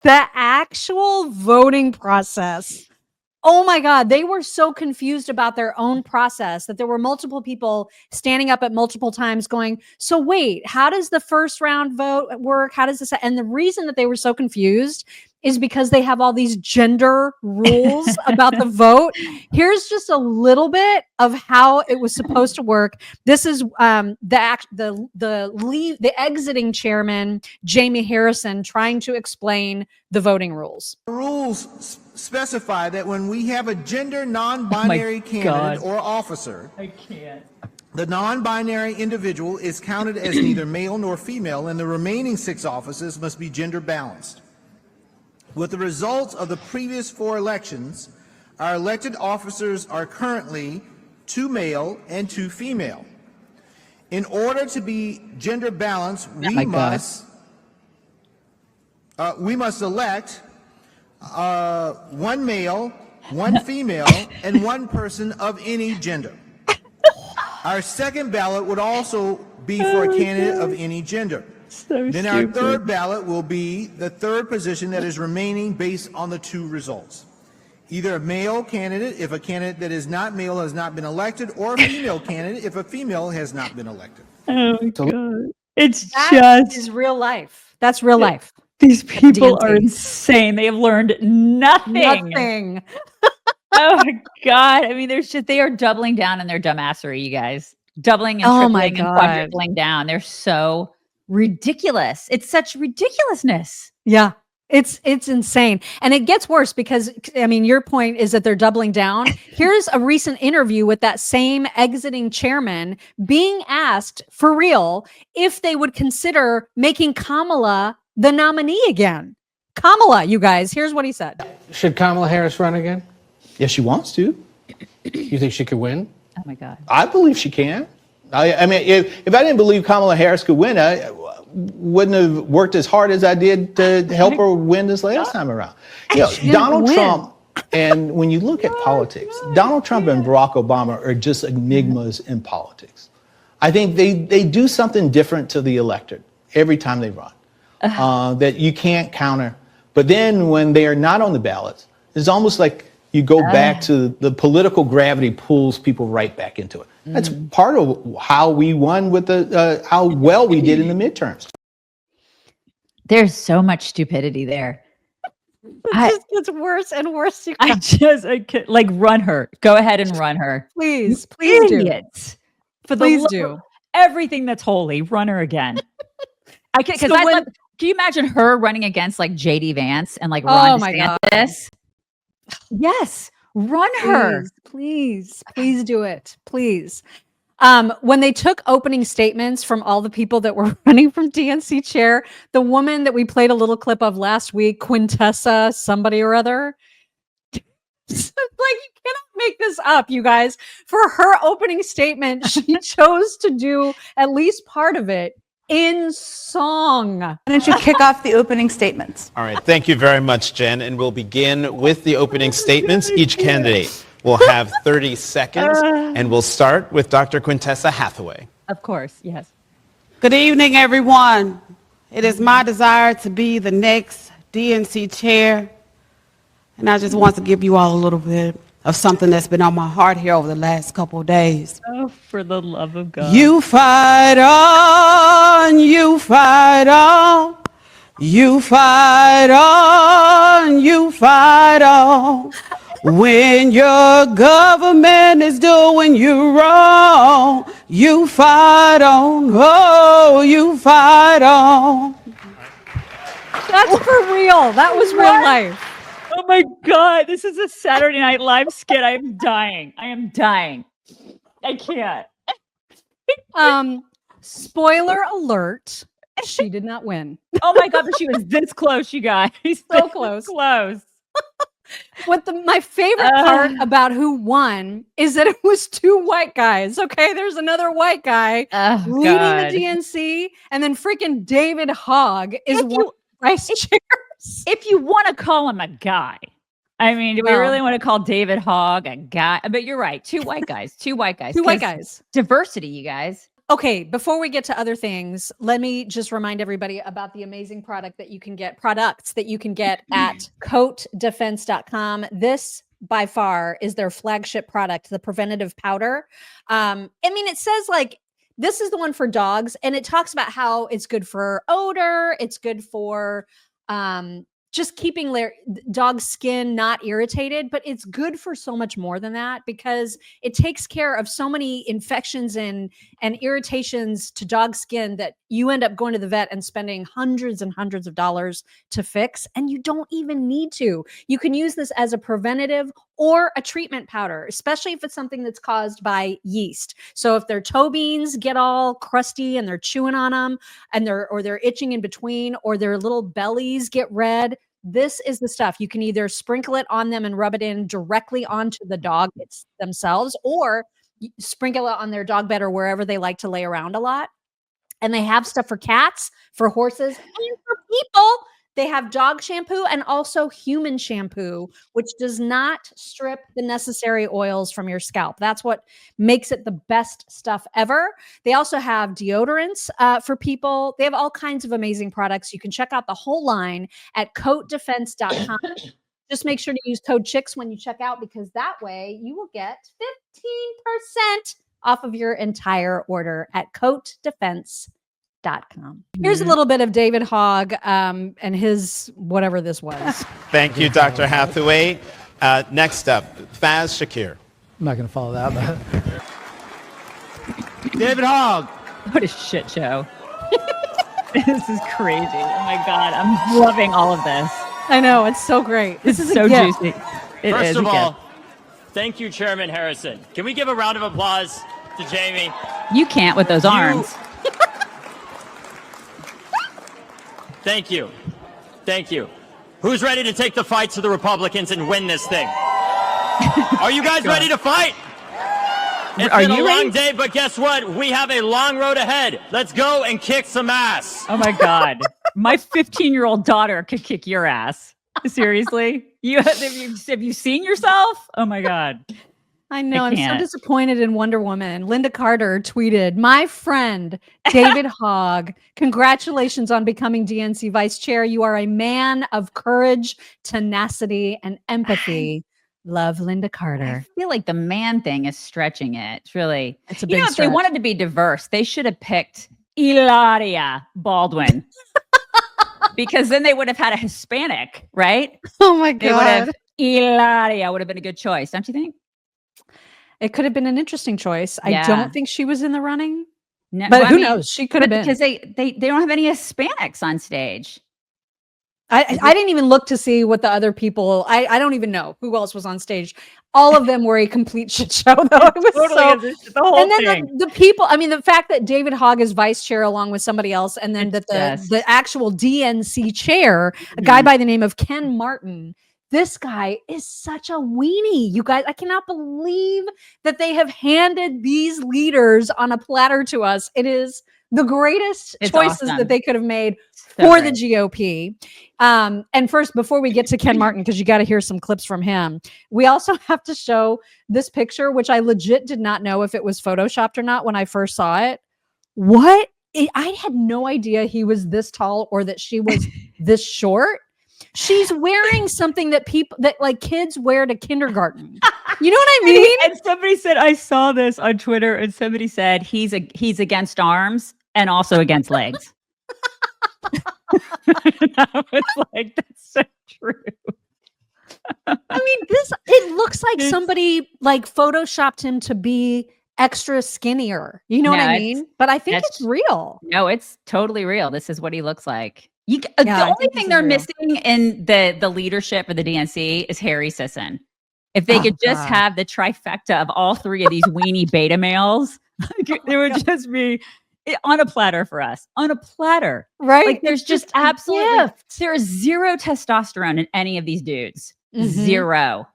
The actual voting process. Oh my God, they were so confused about their own process that there were multiple people standing up at multiple times going, so wait, how does the first round vote work? How does this? And the reason that they were so confused is because they have all these gender rules about the vote. Here's just a little bit of how it was supposed to work. This is the exiting chairman, Jamie Harrison, trying to explain the voting rules. Rules specify that when we have a gender non-binary candidate or officer, the non-binary individual is counted as neither male nor female, and the remaining 6 offices must be gender balanced. With the results of the previous 4 elections, our elected officers are currently 2 male and 2 female. In order to be gender balanced, we must elect 1 male, 1 female, and 1 person of any gender. Our second ballot would also be for a candidate of any gender. Then our third ballot will be the third position that is remaining based on the 2 results. Either a male candidate if a candidate that is not male has not been elected, or a female candidate if a female has not been elected. Oh my God. That is real life. That's real life. These people are insane. They have learned nothing. Nothing. Oh my God. I mean, they are doubling down on their dumbassery, you guys. Doubling and tripling and quadrupling down. They're so ridiculous. It's such ridiculousness. Yeah. It's insane. And it gets worse because, I mean, your point is that they're doubling down. Here's a recent interview with that same exiting chairman being asked for real if they would consider making Kamala the nominee again. Kamala, you guys, here's what he said. Should Kamala Harris run again? Yes, she wants to. You think she could win? Oh my God. I believe she can. I mean, if I didn't believe Kamala Harris could win, I wouldn't have worked as hard as I did to help her win this last time around. You know, Donald Trump, and when you look at politics, Donald Trump and Barack Obama are just enigmas in politics. I think they do something different to the electorate every time they run that you can't counter. But then when they are not on the ballots, it's almost like you go back to the political gravity pulls people right back into it. That's part of how we won with how well we did in the midterms. There's so much stupidity there. It just gets worse and worse. Like run her. Go ahead and run her. Please Idiots. do. Please do. Everything that's holy, run her again. I can can you imagine her running against like JD Vance and like Ron DeSantis? Yes, run her. Please do it. Please. When they took opening statements from all the people that were running from DNC chair, the woman that we played a little clip of last week, Quintessa, somebody or other, like, you cannot make this up, you guys. For her opening statement, she chose to do at least part of it in song. Why don't you kick off the opening statements? All right, thank you very much, Jen. And we'll begin with the opening statements. Each candidate will have 30 seconds, and we'll start with Dr. Quintessa Hathaway. Of course, yes. Good evening, everyone. It is my desire to be the next DNC chair, and I just want to give you all a little bit of something that's been on my heart here over the last couple of days. Oh, for the love of God. You fight on, you fight on, you fight on, you fight on. When your government is doing you wrong, you fight on, oh, you fight on. That's for real. That was real life. Oh my God, this is a Saturday Night Live skit. I am dying. I can't. Spoiler alert, she did not win. Oh my God, but she was this close, you guys. So close. Close. My favorite part about who won is that it was 2 white guys. Okay, there's another white guy leading the DNC, and then freaking David Hogg is vice chair. If you want to call him a guy, I mean, do we really want to call David Hogg a guy? But you're right. 2 white guys. 2 white guys. Two white guys. Diversity, you guys. Okay, before we get to other things, let me just remind everybody about the amazing products that you can get at coatdefense.com. This by far is their flagship product, the preventative powder. It says like this is the one for dogs, and it talks about how it's good for odor, it's good for just keeping their dog's skin not irritated, but it's good for so much more than that because it takes care of so many infections and irritations to dog skin that you end up going to the vet and spending hundreds and hundreds of dollars to fix, and you don't even need to. You can use this as a preventative or a treatment powder, especially if it's something that's caused by yeast. So if their toe beans get all crusty and they're chewing on them and they're itching in between, or their little bellies get red, this is the stuff. You can either sprinkle it on them and rub it in directly onto the dog themselves, or sprinkle it on their dog bed or wherever they like to lay around a lot. And they have stuff for cats, for horses, and for people. They have dog shampoo and also human shampoo, which does not strip the necessary oils from your scalp. That's what makes it the best stuff ever. They also have deodorants for people. They have all kinds of amazing products. You can check out the whole line at coatdefense.com. Just make sure to use code CHICKS when you check out, because that way you will get 15% off of your entire order at coatdefense.com. Here's a little bit of David Hogg and his whatever this was. Thank you, Dr. Hathaway. Next up, Faz Shakir. I'm not going to follow that, but David Hogg. What a shit show. This is crazy. Oh my God. I'm loving all of this. I know. It's so great. This is so juicy. First of all, thank you, Chairman Harrison. Can we give a round of applause to Jamie? You can't with those arms. Thank you. Thank you. Who's ready to take the fight to the Republicans and win this thing? Are you guys ready to fight? It's been a long day, but guess what? We have a long road ahead. Let's go and kick some ass. Oh my God. My 15-year-old daughter could kick your ass. Seriously? Have you seen yourself? Oh my God. I know. I'm so disappointed in Wonder Woman. Linda Carter tweeted, "My friend, David Hogg, congratulations on becoming DNC vice chair. You are a man of courage, tenacity, and empathy. Love, Linda Carter." I feel like the man thing is stretching it. It's a big stretch. If they wanted to be diverse, they should have picked Hilaria Baldwin. Because then they would have had a Hispanic, right? Oh my God. Hilaria would have been a good choice, don't you think? It could have been an interesting choice. Yeah. I don't think she was in the running. No, but who knows? She could have been. Because they don't have any Hispanics on stage. I didn't even look to see what the other people, I don't even know who else was on stage. All of them were a complete shit show, though. It was totally the whole and then thing. the people, the fact that David Hogg is vice chair along with somebody else, and then that the actual DNC chair, a guy by the name of Ken Martin, this guy is such a weenie. You guys, I cannot believe that they have handed these leaders on a platter to us. It is the greatest choices that they could have made for the GOP. And first, before we get to Ken Martin, because you got to hear some clips from him, we also have to show this picture, which I legit did not know if it was photoshopped or not when I first saw it. I had no idea he was this tall or that she was this short. She's wearing something that kids wear to kindergarten. You know what I mean? And somebody said, I saw this on Twitter, and somebody said he's against arms and also against legs. I was like, that's so true. It looks like somebody photoshopped him to be extra skinnier. You know what I mean? But I think it's real. No, it's totally real. This is what he looks like. The only thing they're missing in the leadership of the DNC is Harry Sisson. If they could just have the trifecta of all three of these weenie beta males, it would just be on a platter for us. On a platter. Right? Like there's just absolutely, there is zero testosterone in any of these dudes. Mm-hmm. Zero.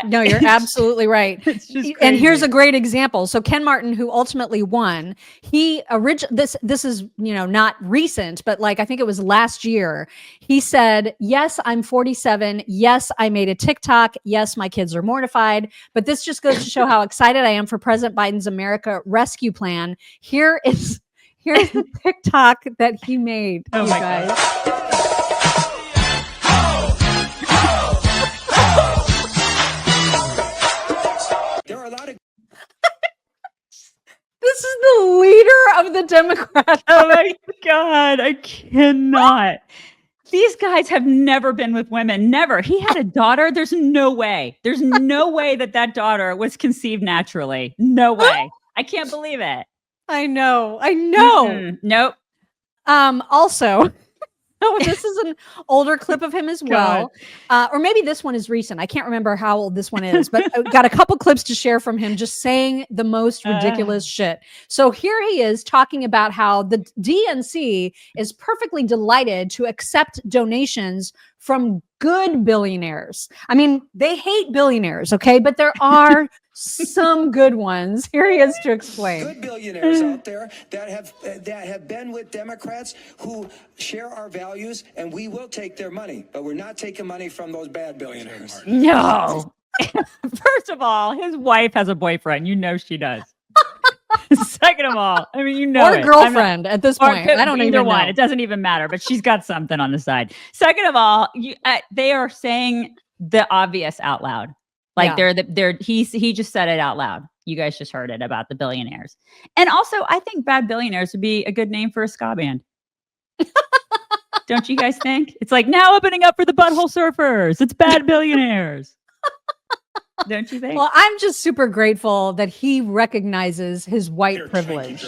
No, you're absolutely right. It's just crazy. And here's a great example. So Ken Martin, who ultimately won, this is, not recent, but like I think it was last year. He said, "Yes, I'm 47. Yes, I made a TikTok. Yes, my kids are mortified. But this just goes to show how excited I am for President Biden's America Rescue Plan. Here's the TikTok that he made." Oh my God. This is the leader of the Democrats. Oh my God, I cannot. These guys have never been with women. Never. He had a daughter. There's no way. There's no way that daughter was conceived naturally. No way. I can't believe it. I know. Nope. Also, this is an older clip of him as well. Or maybe this one is recent. I can't remember how old this one is, but I got a couple clips to share from him just saying the most ridiculous shit. So here he is talking about how the DNC is perfectly delighted to accept donations from good billionaires. I mean, they hate billionaires, okay? But there are some good ones. Here he is to explain. Good billionaires out there that have been with Democrats who share our values, and we will take their money, but we're not taking money from those bad billionaires. No. First of all, his wife has a boyfriend. You know she does. Second of all, I mean, you know, or a girlfriend at this point. I don't even know. It doesn't even matter, but she's got something on the side. Second of all, they are saying the obvious out loud. Like he just said it out loud. You guys just heard it about the billionaires. And also, I think bad billionaires would be a good name for a ska band. Don't you guys think? It's like now opening up for the Butthole Surfers. It's bad billionaires. Don't you think? Well, I'm just super grateful that he recognizes his white privilege.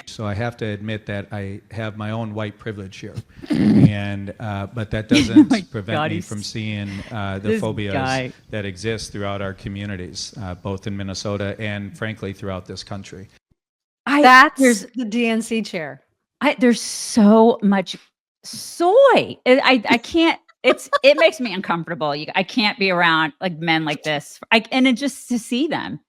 So I have to admit that I have my own white privilege here, and but that doesn't prevent me from seeing the phobias that exist throughout our communities, both in Minnesota and, frankly, throughout this country. That's the DNC chair. There's so much soy. I can't. It makes me uncomfortable. I can't be around like men like this. And it just to see them.